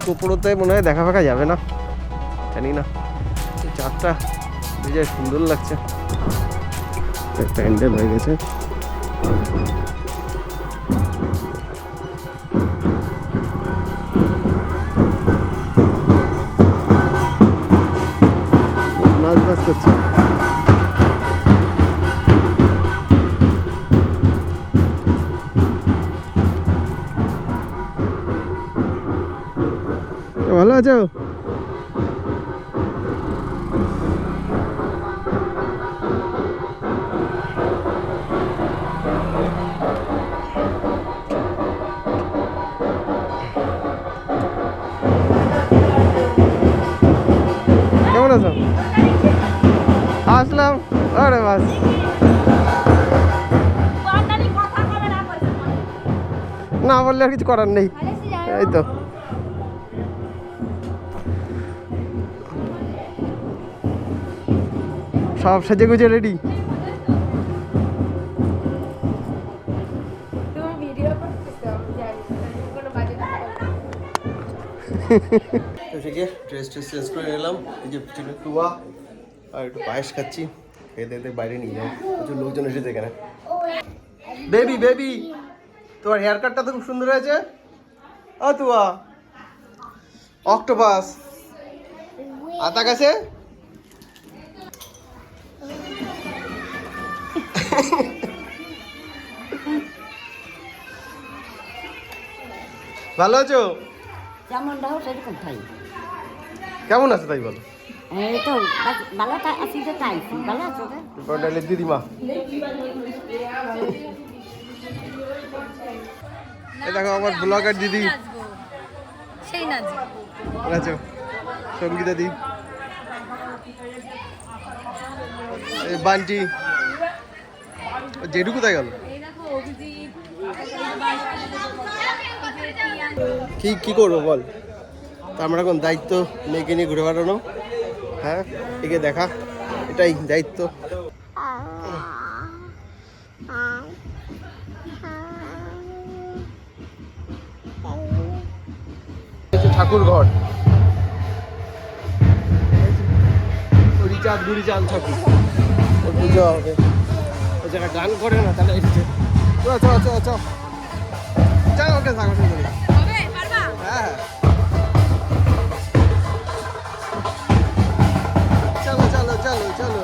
গোপরোতে মনে হয় দেখা ফাঁকা যাবে না, জানি না। চাঁদটা বেশ সুন্দর লাগছে, একটা হ্যান্ডেল হয়ে গেছে। নাচ বাজ করছে। ভালো আছো? কেমন আছো? আসলাম, আরে বাস। না বললে আর কিছু করার নেই, এই তো। সব সেজে গুজে রেডি। ড্রেস চেঞ্জ করে এলাম, এই যে পিছনে টুয়া আর একটু পায়েস খাচ্ছি, খেতে খেতে বাইরে নিয়ে যাও, প্রচুর লোকজন এসেছে এখানে। বেবি বেবি, তোমার হেয়ার কাটটা তো খুব সুন্দর হয়েছে। ও টুয়া, অক্টোপাস আতা গাছে। ভালো আছো? যেমনটা হোক সেরকম খাই। কেমন আছে তাই বলো? এই তো ভালো আছি, তো চাইছি ভালো আছো তো? দিদিমা এই দেখো আমার ব্লগার দিদি, সেই নাচ আছো সঙ্গীতা দি, বান্টি, জেডু কোথায় গেল? কি কি করবো বল, তা আমরা এখন দায়িত্ব মেয়েকে নিয়ে ঘুরে বেড়ানো, হ্যাঁ একে দেখা, এটাই দায়িত্ব। ঠাকুর ঘর, হরিচাঁদ গুরিচাঁদ ঠাকুর, ওর পুজো হবে। ওই জায়গায় গান করে না, তাহলে এসেছে। চল ওকে থাকো, হ্যাঁ চলো চলো চলো চলো।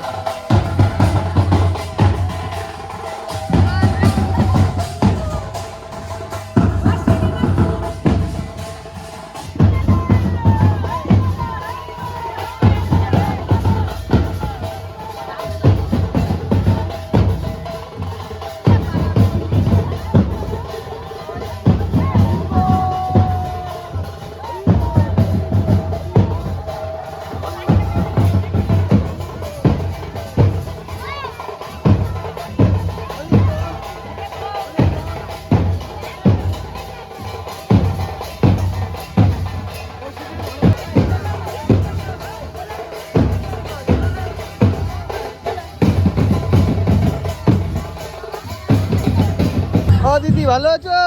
ও দিদি ভালো আছো?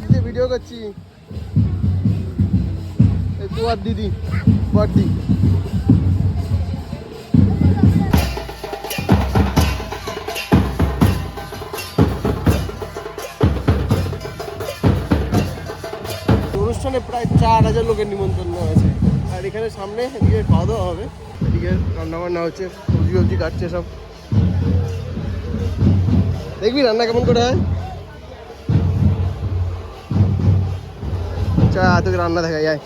দিদি ভিডিও করছি, তোমার দিদি বড়দি। অনুষ্ঠানে প্রায় 4000 লোকের নিমন্ত্রণ হয়েছে, আর এখানে সামনে এদিকে খাওয়া দাওয়া হবে, এদিকে রান্না বান্না হচ্ছে, সবজি সবজি কাটছে সব। দেখবি রান্না কেমন করে হয়? চা তোকে রান্না দেখা যায়।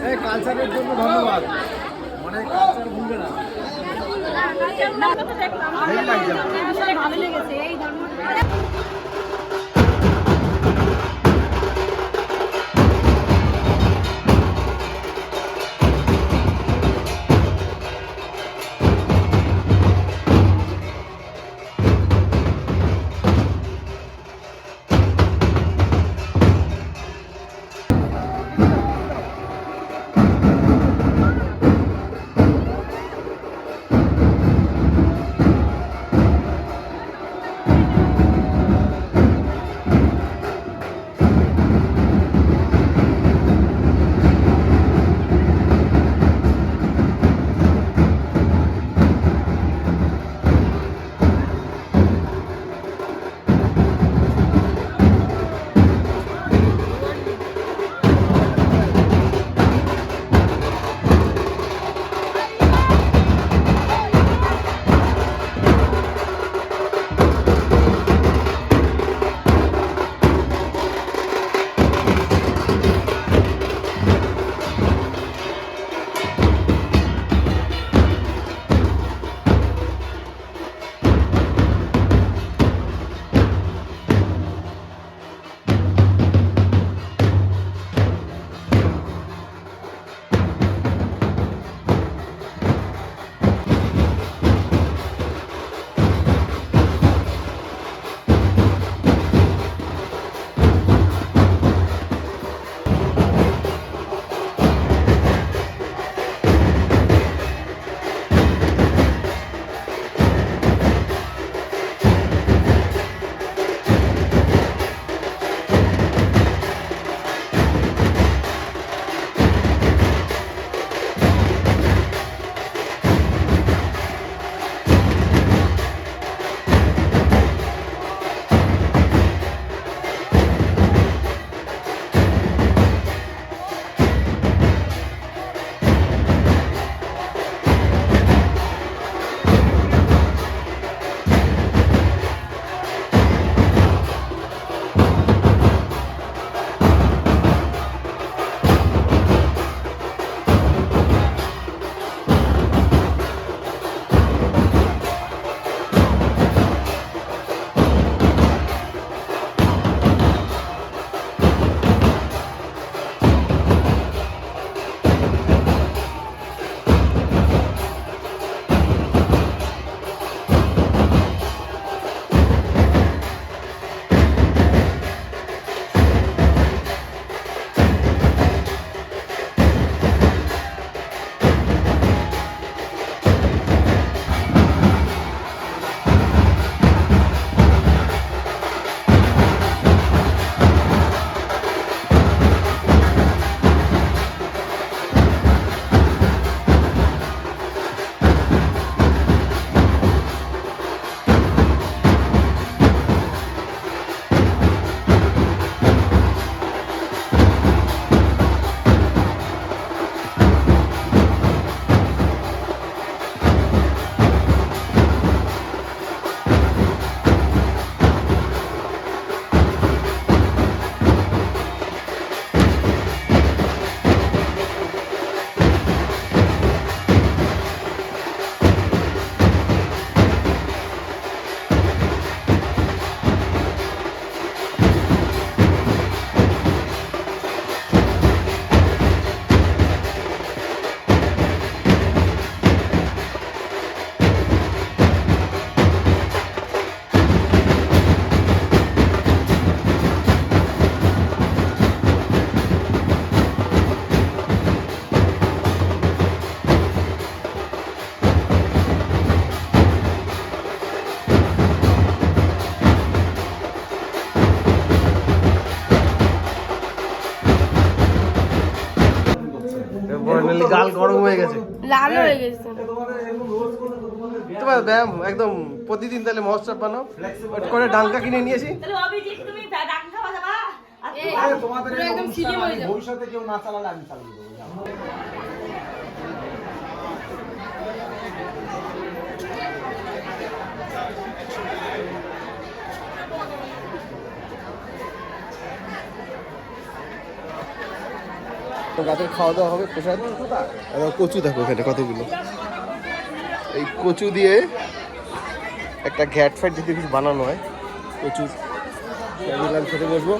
এই কালচারের জন্য ধন্যবাদ, মানে কালচার ভুলবে না। ভালো লেগেছে এই ধর্মটা। গাল গরম হয়ে গেছে, লাল হয়ে গেছে। তোমার ব্যায়াম একদম প্রতিদিন তাহলে মহোৎসব বানাও করে ডাঙ্কা কিনে নিয়েছি। ভবিষ্যতে কেউ না চালালে আমি চালিয়ে দেবো। তো রাতের খাওয়া দাওয়া হবে প্রসাদ। আর কচু দেখো এখানে কতগুলো, এই কচু দিয়ে একটা ঘ্যাট ফ্যাট যদি কিছু বানানো হয় কচু দিলাম, খেতে বসবো।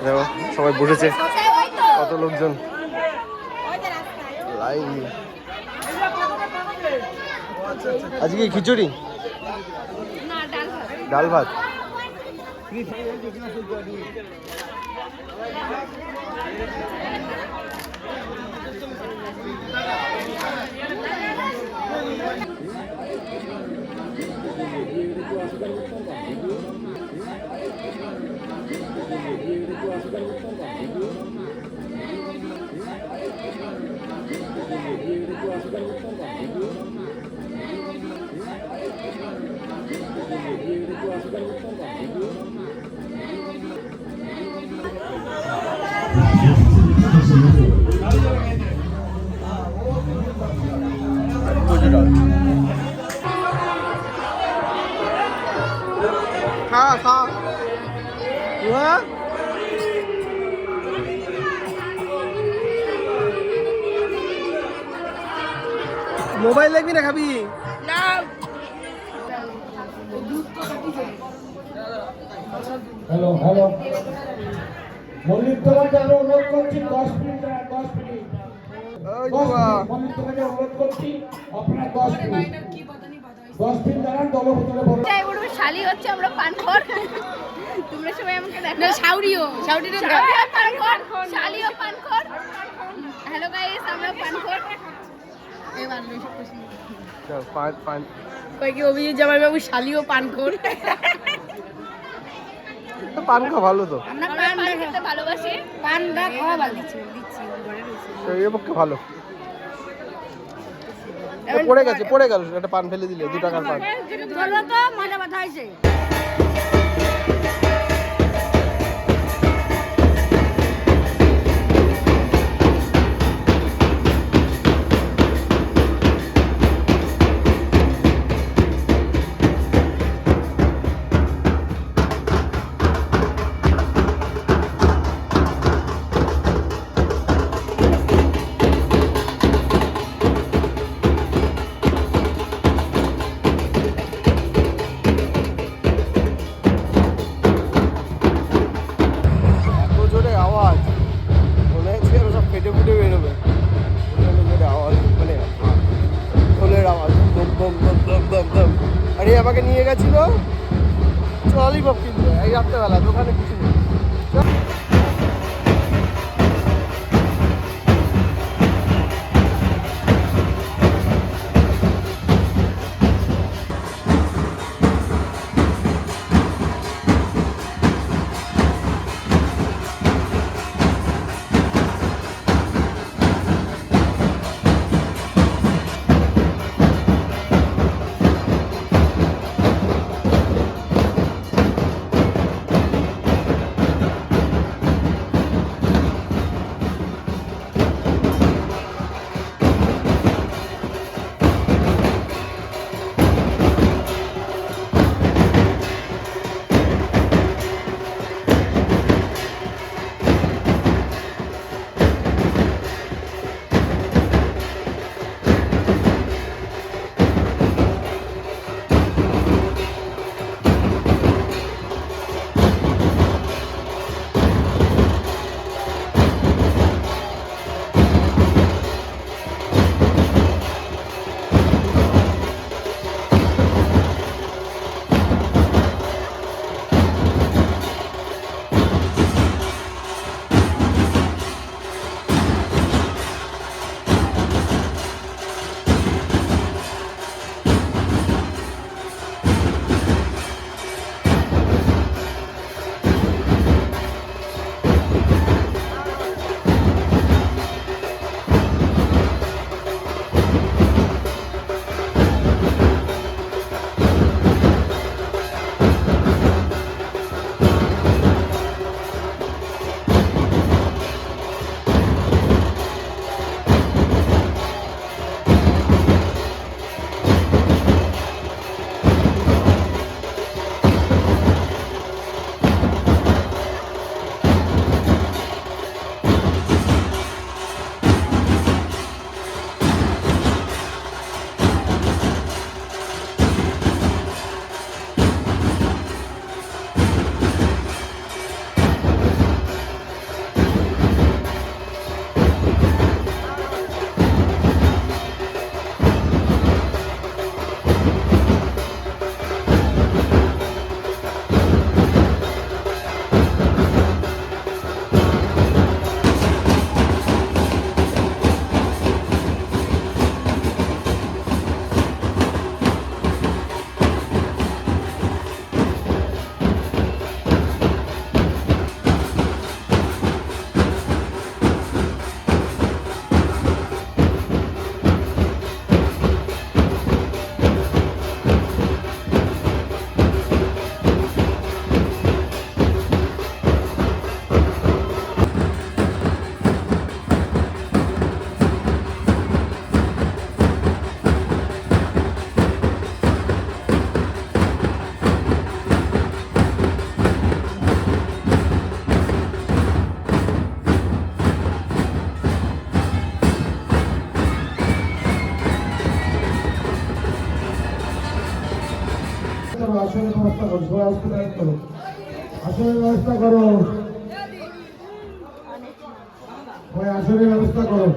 দেখো সবাই বসেছে, কত লোকজন লাইন। আজকে কি খিচুড়ি, ডাল ভাত। খা খা মোবাইল দেখবি না, খাবি না হ্যালো হ্যালো মল্লিক তোমাকে আমি অনুরোধ করছি 10 মিনিট 10 মিনিট মল্লিক তোমাকে অনুরোধ করছি আপনারা 10 মিনিট 10 মিনিট দাঁড়ান, দলের ভিতরে বলো। শালি হচ্ছে আমরা পানখোর, তোমরা সবাই আমাকে দেখো। না শাউরিও পানখোর, শালিও পানখোর। হ্যালো গাইস, আমরা পানখোর। এবার বেশি খুশি কই কি অভিজিৎ জামাই বাবু শালিও পানখোর। পান খাওয়া ভালো তো, আমরা পান খেতে ভালোবাসি, পানটা খাওয়া ভালো। দিচ্ছি শরীরের পক্ষে ভালো। পড়ে গেল একটা পান ফেলে দিলে, 2 টাকার পান। চলো তো, মজা কথা হয়েছে। এত জোরে আওয়াজ, মনে হচ্ছে সব ফেটে ফুটে বেরোবে। জোরে আওয়াজ, মানে ঢোলের আওয়াজ, দম দম দম দম দম দম। আর এই আমাকে নিয়ে গেছিল ললিপপ কিনতে এই রাত্রেবেলা, দোকানে কিছু নেই। আসনের ব্যবস্থা করো, সবাই হসপিটাল করো, আসনের ব্যবস্থা করো, সবাই আসনের ব্যবস্থা করো।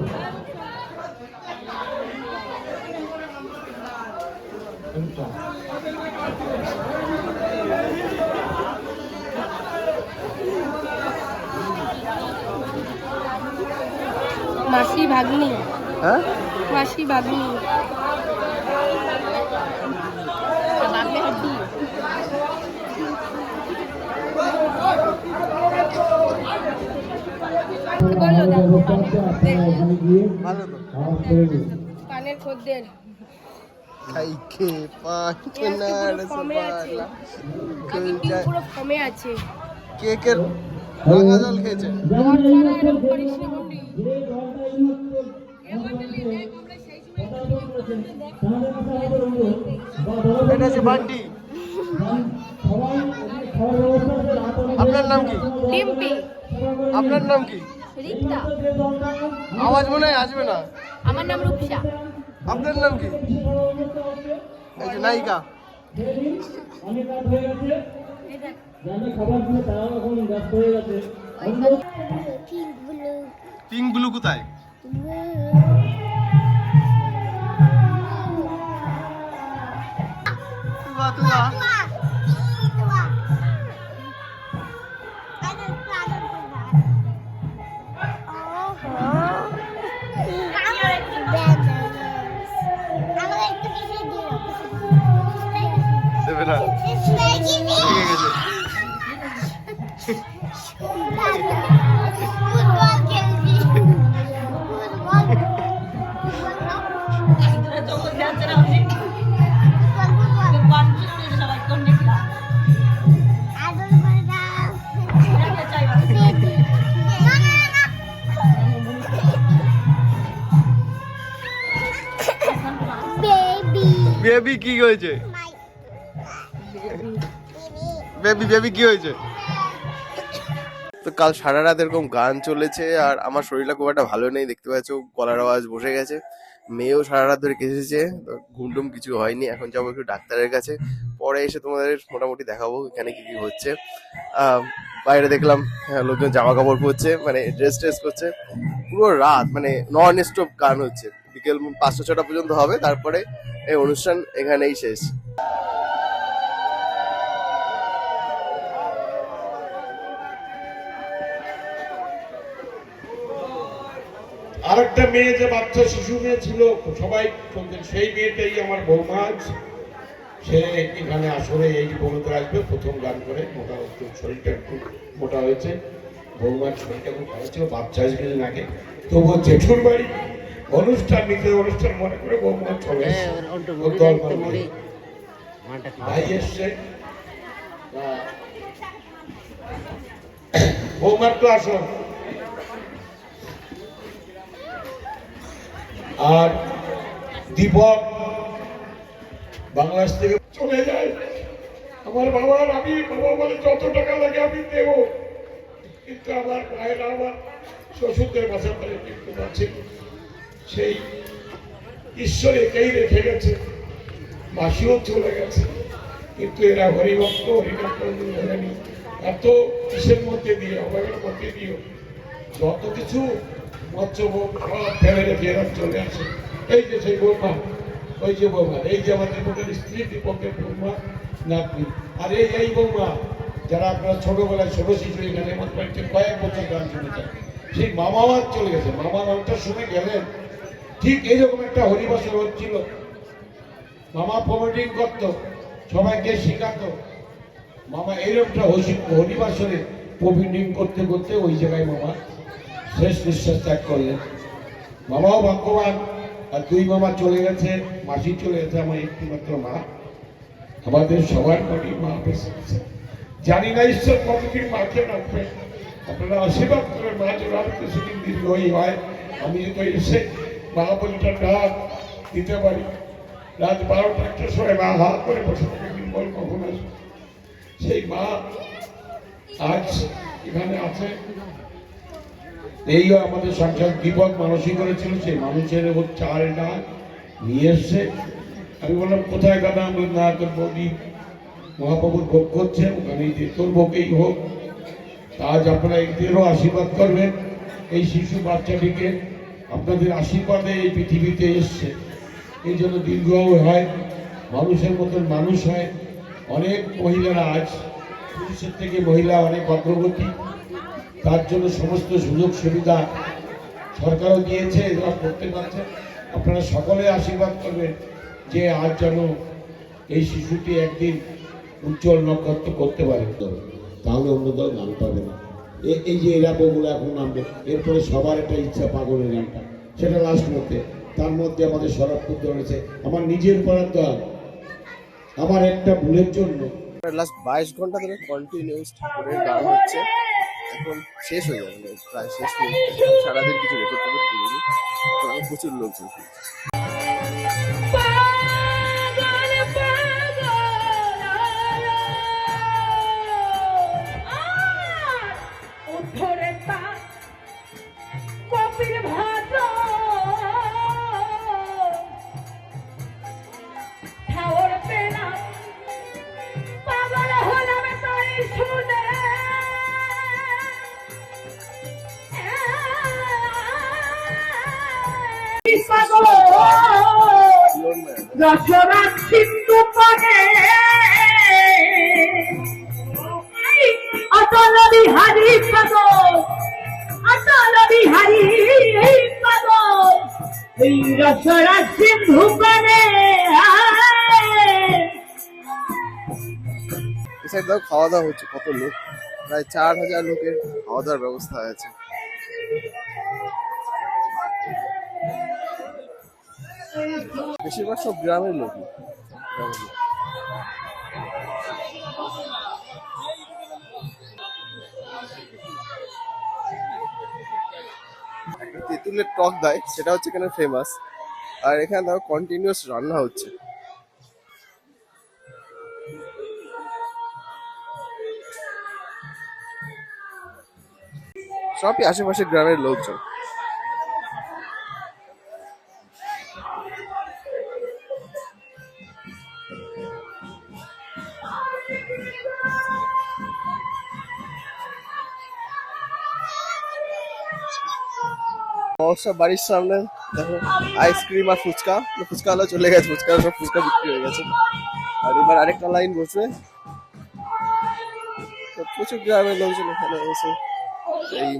মাসি ভাগ্নি, হ্যাঁ মাসি ভাগ্নি। বলো ভালো তো পানের খদ্দের খাইকে পাঁচ না পুরো কমে আছে। কেকের রাঙা জল খেয়েছে। এটা হচ্ছে বান্টি। আপনার নাম কি? ডিম্পি। আপনার নাম কি? রিক্তা। আওয়াজ মনে হয় আসবে না। আমার নাম রূপসা। আপনার নাম কি? এই যে নায়িকা। পিঙ্ক ব্লু কোথায়? তুয়া তুয়া। দেবে না, ঠিক আছে। বেবি কি হয়েছে? বেবি বেবি কি হয়েছে? তো কাল সারা রাত এরকম গান চলেছে আর আমার শরীরটা খুব একটা ভালো নেই, দেখতে পাচ্ছ গলার আওয়াজ বসে গেছে। মেয়েও সারা রাত ধরে কেঁদেছে, ঘুমটুম কিছু হয়নি। এখন যাবো একটু ডাক্তারের কাছে, পরে এসে তোমাদের মোটামুটি দেখাবো এখানে কি কি হচ্ছে। বাইরে দেখলাম লোকজন জামা কাপড় পরছে, মানে ড্রেস ট্রেস করছে। পুরো রাত মানে নন স্টপ গান হচ্ছে, বিকেল 5টা-6টা পর্যন্ত হবে, তারপরে এই অনুষ্ঠান এখানেই শেষ। আরেকটা মেয়ে যে বাচ্চা শিশু মেয়ে ছিল সবাই বলতেন, সেই মেয়েটাই আমার বৌমা। সে এখানে আসলে এই বৌমাদের আসবে প্রথম গান করে। মোটা একটু শরীরটা একটু মোটা হয়েছে, বৌমার শরীরটা খুব ভালো ছিল, বাচ্চা আসবে আগে। তবুও জেঠুর বাড়ি অনুষ্ঠান, নিজের অনুষ্ঠান মনে করে বৌমা চলে ভাই এসছে। বৌমার তো আসো। আর দীপক বাংলাদেশ থেকে চলে যায়। আমার বাবার, আমি বাবা বলে যত টাকা লাগে আমি দেব, কিন্তু আমার ভাইরা আমার শ্বশুরদের বাসা করে কিন্তু আছে। সেই ঈশ্বর একেই রেখে গেছে, মাসিও চলে গেছে, কিন্তু এরা হরিভক্ত, হরিভক্ত ধরেনি। এত কিসের মধ্যে দিয়ে, অভাবের মধ্যে দিয়েও যত কিছু মৎস্যভোগ সব ফেলে রেখে এরা চলে আসে। এই যে সেই বৌমা, ওই যে বৌমা, এই যে আমার দীপকের স্ত্রী, দীপকের বৌমা নাতনি। আর এই বৌমা যারা আপনারা ছোটবেলায় ছোট শিশু এখানে আমার বাড়িতে কয়েক বছর গান শুনেছেন, সেই মামা বাদ চলে গেছে। মামা গানটার শুনে গেলেন, ঠিক এইরকম একটা হরিবাসর হচ্ছিল। মামা প্রমোটিং করত, সবাইকে শেখাতো। মামা এইরকমটা হরিবাসরে প্রমোটিং করতে করতে ওই জায়গায় মামা শেষ নিঃশ্বাস ত্যাগ করলেন। মামাও ভাগ্যবান। আর দুই মামা চলে গেছে, মাসি চলে গেছে, আমার একটি মাত্র মা। আমাদের সবার বাড়ি মা বেঁচে গেছে। জানি না ঈশ্বর কতদিন মাকে রাখবে, আপনারা আশীর্বাদ করেন মা যেন আর কিছুদিন দীর্ঘই হয়। আমি তো এসে মা বলিটা ডাক দিতে পারি। রাত 12টার সময় মা হা করে বসে থাকে, বল কখন আসবে। সেই মা আজ এখানে আছে। এই আমাদের সাক্ষাৎ দীপক মানসিক করেছিল, সেই মানুষের ওর চাল ডাল নিয়ে এসছে। আমি বললাম কোথায় গাদা, আমি না তোর বৌদি মহাপ্রভুর ভোগ করছেন, ওখানে যে তোর ভোগেই হোক। আজ আপনারা এদেরও আশীর্বাদ করবেন। এই শিশু বাচ্চাটিকে আপনাদের আশীর্বাদে এই পৃথিবীতে এসছে, এই জন্য দীর্ঘ হয়, মানুষের মতন মানুষ হয়। অনেক মহিলারা আজ পুরুষের থেকে মহিলা অনেক অগ্রগতি, তার জন্য সমস্ত সুযোগ সুবিধা সরকারও দিয়েছে, এরা করতে পারছে। আপনারা সকলে আশীর্বাদ করবেন যে আজ যেন এই শিশুটি একদিন উজ্জ্বল নক্ষত্র করতে পারে, তাহলে অন্য দল গান পাবে না। এই যে এরা বগুলো এখন নামবে, এরপরে সবার একটা ইচ্ছা পাগলের গানটা, সেটা লাস্ট মধ্যে। তার মধ্যে আমাদের শরৎপুর রয়েছে, আমার নিজের পাড়ার দল, আমার একটা ভুলের জন্য। লাস্ট 22 ঘন্টা ধরে কন্টিনিউস ঠাকুরের গান হচ্ছে, এখন শেষ হয়ে যাবে, মানে প্রায় শেষ হয়ে যাবে। সারাদিন কিছু রেকর্ড করিনি, প্রচুর লোকজন। রসরাজ সিন্ধু পরে অটল বিহারী পাগল, অটল বিহারী পাগল, এই রসরাজ সিন্ধু পরে। খাওয়া দাওয়া হচ্ছে, কত লোক, প্রায় 4000 লোকের খাওয়া দাওয়ার ব্যবস্থা আছে। বেশিরভাগ সব গ্রামের লোক। তেঁতুলের টক দেয়, সেটা হচ্ছে এখানে ফেমাস। আর এখানে দেখো কন্টিনিউয়াস রান্না হচ্ছে। সবই আশেপাশে গ্রামের লোকজন। মহোৎসব বাড়ির সামনে দেখো আইসক্রিম আর ফুচকা, ফুচকা হলো চলে গেছে, ফুচকা সব ফুচকা বিক্রি হয়ে গেছে। আর এবার আরেকটা লাইন বসবে, প্রচুর গ্রামের লোকজন এখানে এসে এই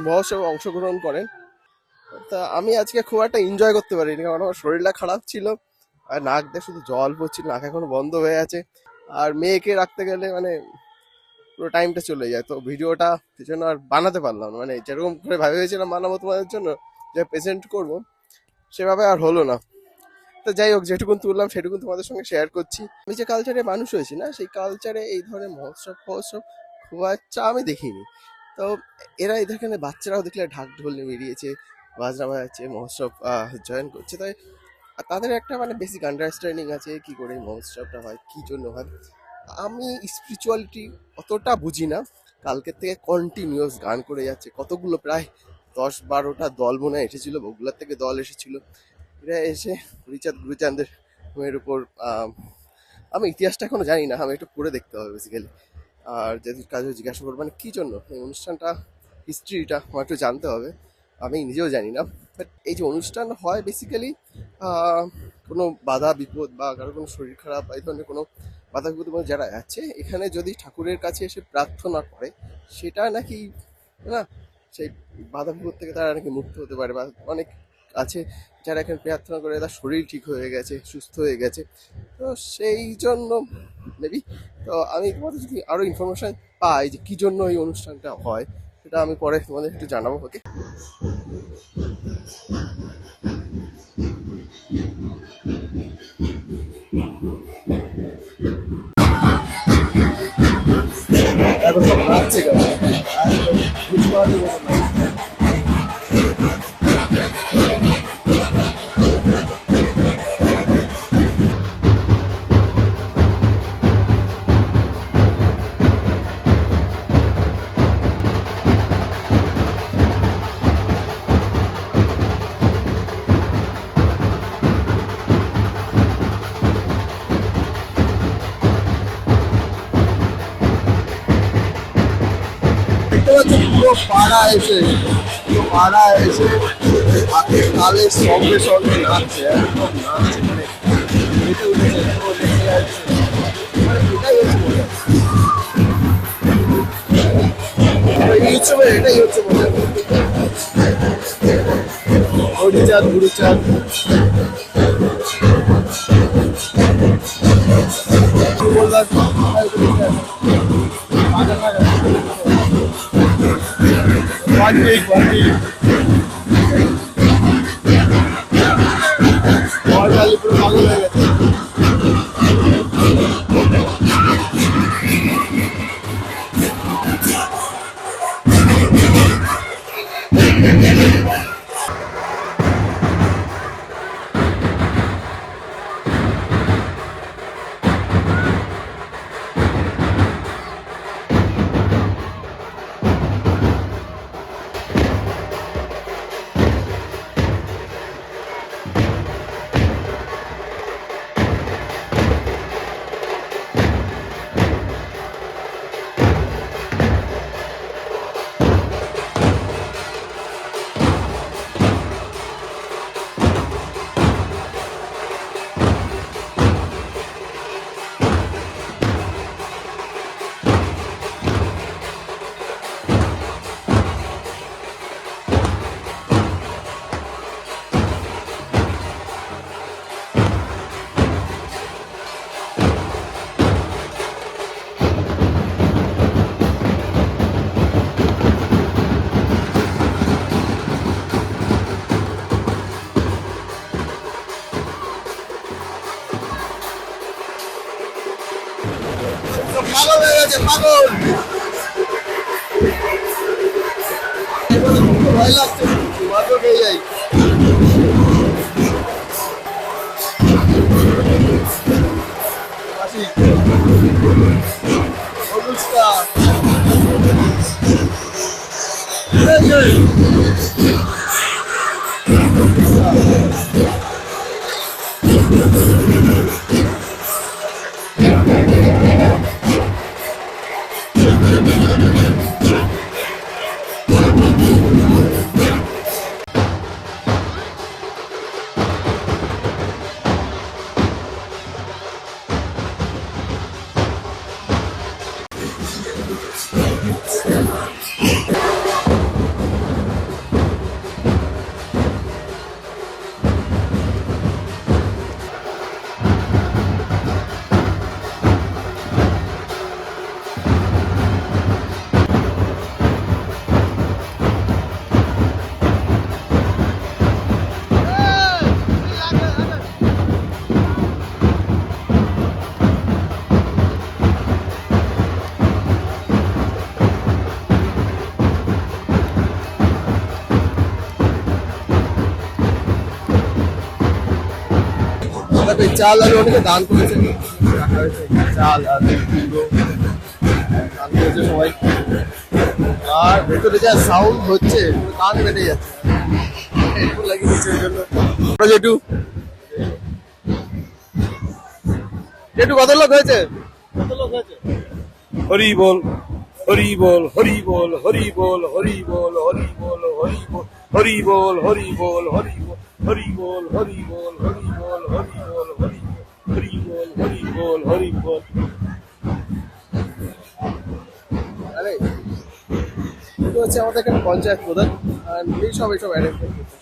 মহোৎসবে অংশগ্রহণ করেন। তা আমি আজকে খুব একটা এনজয় করতে পারিনি, কারণ আমার শরীরটা খারাপ ছিল আর নাক দিয়ে শুধু জল পড়ছিল, নাক এখনো বন্ধ হয়ে আছে। আর মেয়েকে রাখতে গেলে মানে পুরো টাইমটা চলে যায়, তো ভিডিওটা সেজন্য আর বানাতে পারলাম না। মানে যেরকম করে ভেবেছিলাম বানাবো তোমাদের জন্য, যে প্রেজেন্ট করবো, সেভাবে আর হলো না। তো যাই হোক, যেটুকুন তুললাম সেটুকুন তোমাদের সঙ্গে শেয়ার করছি। আমি যে কালচারে মানুষ হয়েছি না, সেই কালচারে এই ধরনের মহোৎসব খুব একটা আমি দেখিনি। তো এরা এখানে বাচ্চারাও দেখলে ঢাক ঢোল নিয়ে বেরিয়েছে, বাজনা বাজাচ্ছে, মহোৎসব জয়েন করছে। তাই তাদের একটা মানে বেসিক আন্ডারস্ট্যান্ডিং আছে কি করে এই মহোৎসবটা হয়, কী জন্য হয়। আমি স্পিরিচুয়ালিটি অতটা বুঝি না। কালকের থেকে কন্টিনিউয়াস গান করে যাচ্ছে, কতগুলো প্রায় 10-12টা দল মনে হয় এসেছিলো, বগুড়ার থেকে দল এসেছিলো। এরা এসে হরিচাঁদ গুরুচাঁদের মেয়ের উপর, আমি ইতিহাসটা এখনো জানি না, আমি একটু পড়ে দেখতে হবে বেসিক্যালি। আর যদি কাজে জিজ্ঞাসা করবো মানে কী জন্য এই অনুষ্ঠানটা, হিস্ট্রিটা আমার একটু জানতে হবে, আমি নিজেও জানি না। বাট এই যে অনুষ্ঠান হয় বেসিক্যালি কোনো বাধা বিপদ বা কারো কোনো শরীর খারাপ, এই ধরনের কোনো বাধা বিপদ যারা আছে এখানে যদি ঠাকুরের কাছে এসে প্রার্থনা করে, সেটা নাকি না সেই বাধা বিপদ থেকে তারা নাকি মুক্ত হতে পারে। বা অনেক আছে যারা এখানে প্রার্থনা করে তার শরীর ঠিক হয়ে গেছে, সুস্থ হয়ে গেছে। তো সেই জন্য মেবি, তো আমি তোমাদের যদি আরও ইনফরমেশান পাই যে কী জন্য এই অনুষ্ঠানটা হয়, সেটা আমি পরে তোমাদের একটু জানাবো। ওকে, এখন সব নাচছে কেন? পাড়া এসে হাতে তালে সঙ্গে সঙ্গে নাচছে, একদম নাচছে, মানে মেতে উঠেছে, পুরো নেচে যাচ্ছে। মানে এটাই হচ্ছে মজা। এই উৎসবে এটাই হচ্ছে মজা। হরিচাঁদ গুরুচাঁদ বললাম পুরো পাগল হয়ে গেছে। পাগল হয়ে গেছে, পাগল। ভয় লাগছে, মাত্র পেয়ে যাই। অনুষ্ঠান চাল আর অনেকে দান করেছে, চাল আর দান করেছে সবাই। আর ভেতরে যা সাউন্ড হচ্ছে কান বেড়ে যাচ্ছে, হেডফোন লাগিয়ে দিচ্ছে ওই জন্য। জেঠু জেঠু কত লোক হয়েছে? কত লোক হয়েছে? হরি বল হরি বল হরি বল হরি বল হরি বল হরি বল হরি বল হরি বল হরি বল হরি বল হরি বল হরি বল হরি বল হরি বল হরি বল হরি বল হরি বল। আরে এটা হচ্ছে আমাদের এখানে পঞ্চায়েত প্রধান, আর এই সব অ্যারেঞ্জমেন্ট করতে।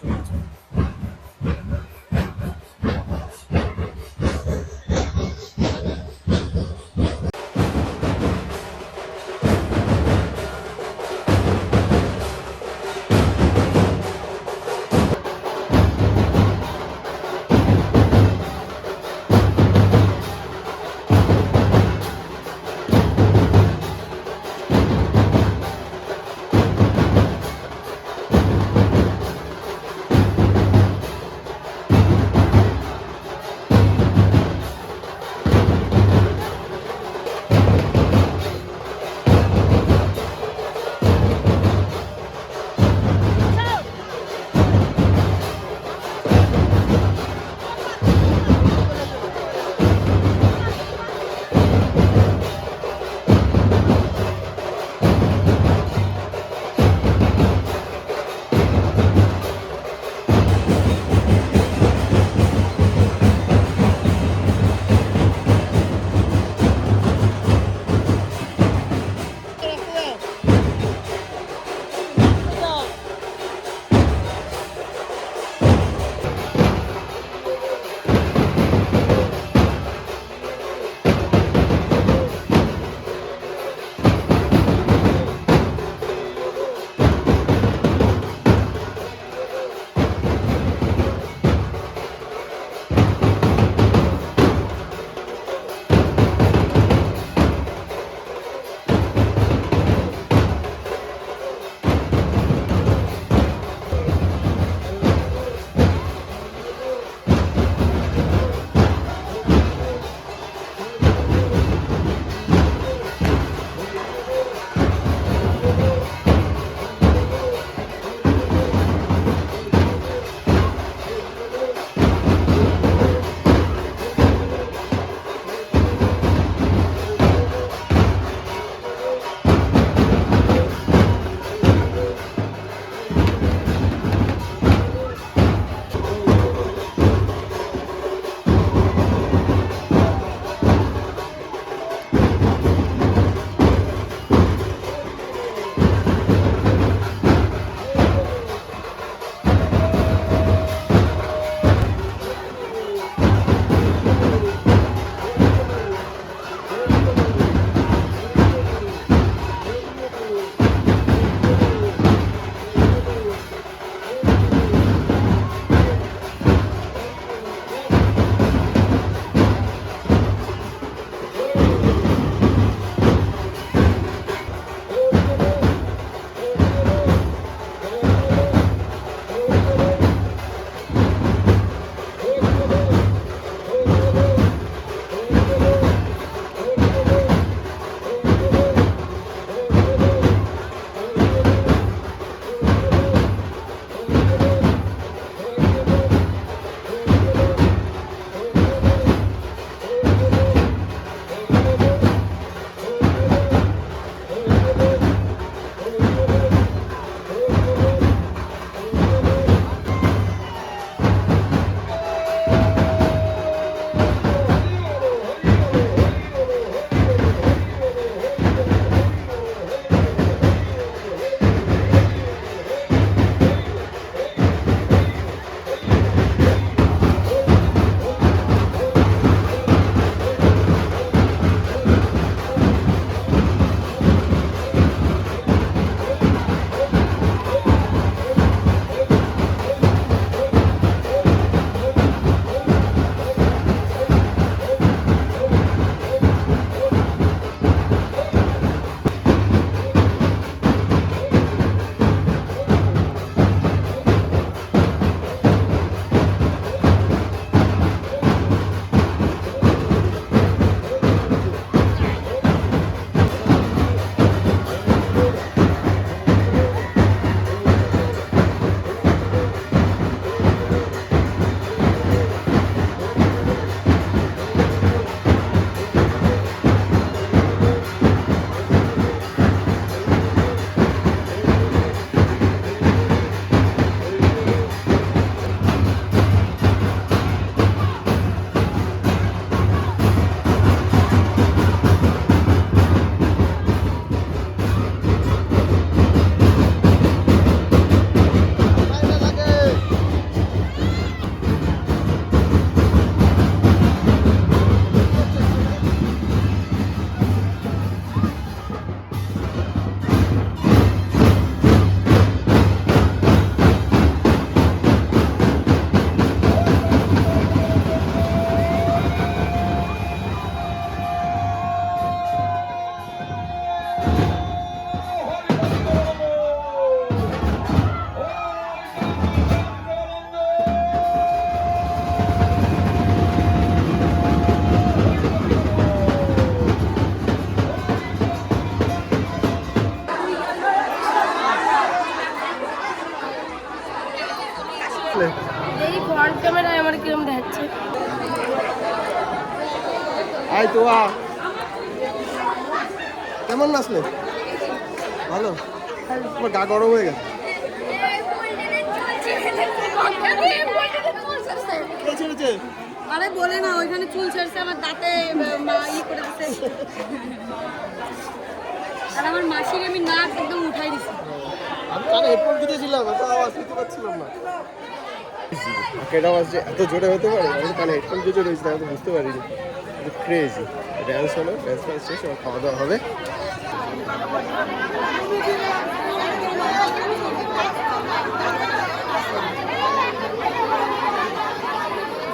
নাচলে? এই ফ্রন্ট ক্যামেরায় আমার কিরম দেখাচ্ছে। আয় তো কেমন নাচলে? ভালো? তোমার গা গরম হয়ে গেছে। কে ছেড়েছে? আরে বলে না, ওইখানে চুল ছেড়ছে, আমার দাঁতে ই করে দিচ্ছে। আর আমার মাসির আমি নাক একদম উঠাই দিছি। আমি কানে হেডফোন দিতেছিলাম, এত আওয়াজ শুনতে পাচ্ছিলাম না। এটা আওয়াজ যে এত জোরে হতে পারে, আমি কানে হেডফোন দিয়ে রয়েছি, আমি তো বুঝতে পারিনি। ক্রেজি ড্যান্স হলো, ড্যান্স শেষ, খাওয়া দাওয়া হবে।